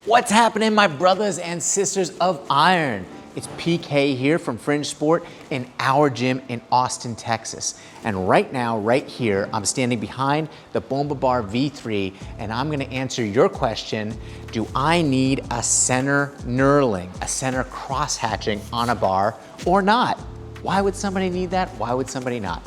What's happening, my brothers and sisters of iron? It's PK here from Fringe Sport in our gym in Austin, Texas. And right now, right here, I'm standing behind the Bomba Bar V3, and I'm gonna answer your question, do I need a center knurling, a center cross hatching on a bar or not? Why would somebody need that? Why would somebody not?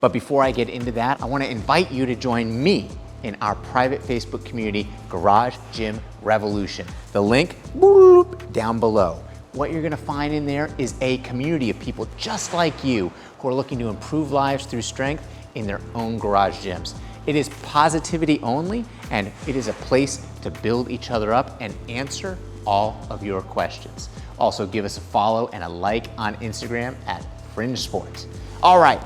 But before I get into that, I want to invite you to join me in our private Facebook community, Garage Gym Revolution. The link boop, down below. What you're going to find in there is a community of people just like you who are looking to improve lives through strength in their own garage gyms. It is positivity only, and it is a place to build each other up and answer all of your questions. Also, give us a follow and a like on Instagram at Fringe Sports. All right.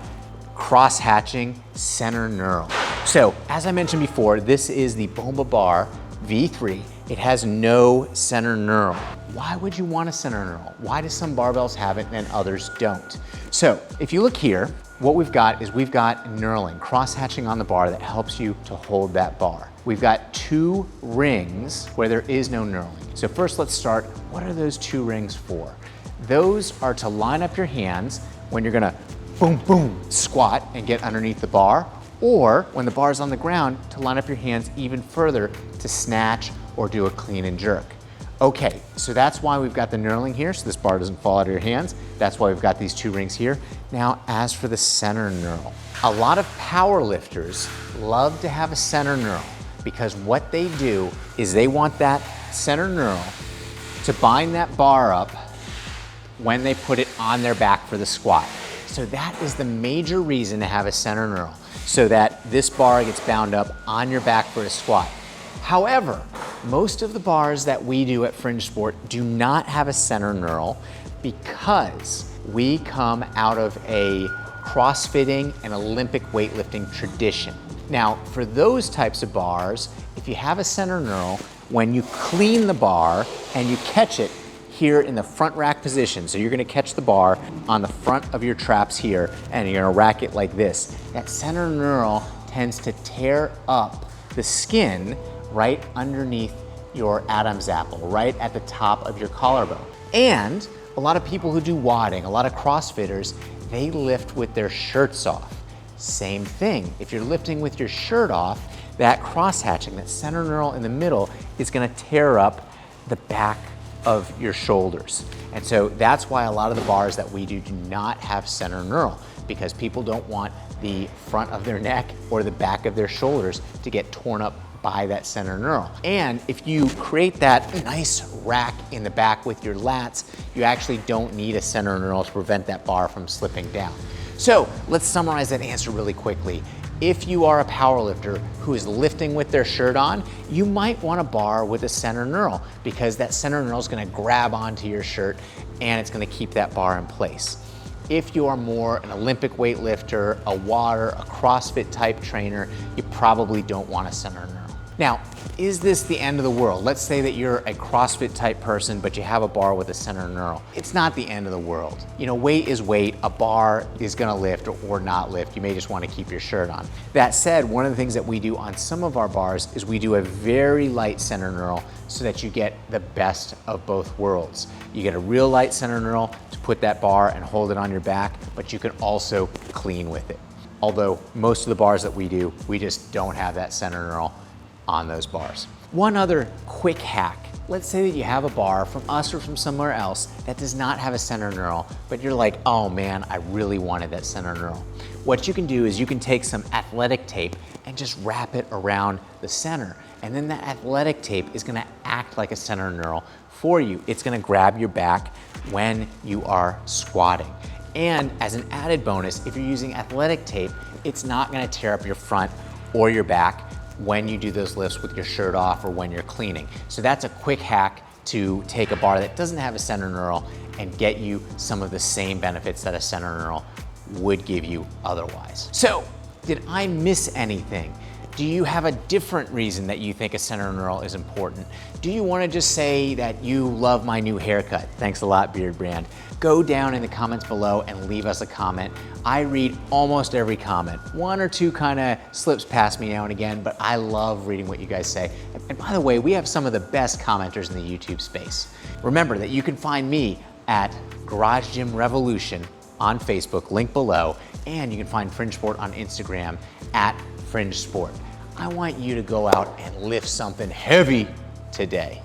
Cross hatching center knurl. So as I mentioned before, this is the Bomba Bar V3. It has no center knurl. Why would you want a center knurl? Why do some barbells have it and others don't? So if you look here, what we've got is we've got knurling, cross hatching on the bar that helps you to hold that bar. We've got 2 rings where there is no knurling. So first let's start, what are those 2 rings for? Those are to line up your hands when you're gonna boom, boom, squat and get underneath the bar, or when the bar's on the ground, to line up your hands even further to snatch or do a clean and jerk. Okay, so that's why we've got the knurling here, so this bar doesn't fall out of your hands. That's why we've got these 2 rings here. Now, as for the center knurl, a lot of power lifters love to have a center knurl because what they do is they want that center knurl to bind that bar up when they put it on their back for the squat. So that is the major reason to have a center knurl, so that this bar gets bound up on your back for a squat. However, most of the bars that we do at Fringe Sport do not have a center knurl because we come out of a crossfitting and Olympic weightlifting tradition. Now, for those types of bars, if you have a center knurl, when you clean the bar and you catch it here in the front rack position. So you're gonna catch the bar on the front of your traps here and you're gonna rack it like this. That center knurl tends to tear up the skin right underneath your Adam's apple, right at the top of your collarbone. And a lot of people who do wadding, a lot of CrossFitters, they lift with their shirts off. Same thing, if you're lifting with your shirt off, that cross hatching, that center knurl in the middle is gonna tear up the back of your shoulders. And so that's why a lot of the bars that we do not have center knurl, because people don't want the front of their neck or the back of their shoulders to get torn up by that center knurl. And if you create that nice rack in the back with your lats, you actually don't need a center knurl to prevent that bar from slipping down. So let's summarize that answer really quickly. If you are a powerlifter who is lifting with their shirt on, you might want a bar with a center knurl because that center knurl is gonna grab onto your shirt and it's gonna keep that bar in place. If you are more an Olympic weightlifter, a wadder, a CrossFit type trainer, you probably don't want a center knurl. Now, is this the end of the world? Let's say that you're a CrossFit type person, but you have a bar with a center knurl. It's not the end of the world. You know, weight is weight. A bar is gonna lift or not lift. You may just wanna keep your shirt on. That said, one of the things that we do on some of our bars is we do a very light center knurl so that you get the best of both worlds. You get a real light center knurl to put that bar and hold it on your back, but you can also clean with it. Although most of the bars that we do, we just don't have that center knurl on those bars. One other quick hack. Let's say that you have a bar from us or from somewhere else that does not have a center knurl, but you're like, oh man, I really wanted that center knurl. What you can do is you can take some athletic tape and just wrap it around the center. And then that athletic tape is gonna act like a center knurl for you. It's gonna grab your back when you are squatting. And as an added bonus, if you're using athletic tape, it's not gonna tear up your front or your back when you do those lifts with your shirt off or when you're cleaning. So that's a quick hack to take a bar that doesn't have a center knurl and get you some of the same benefits that a center knurl would give you otherwise. So, did I miss anything? Do you have a different reason that you think a center knurl is important? Do you want to just say that you love my new haircut? Thanks a lot, Beard Brand. Go down in the comments below and leave us a comment. I read almost every comment. One or two kind of slips past me now and again, but I love reading what you guys say. And by the way, we have some of the best commenters in the YouTube space. Remember that you can find me at Garage Gym Revolution on Facebook, link below, and you can find Fringe Sport on Instagram at Fringe Sport. I want you to go out and lift something heavy today.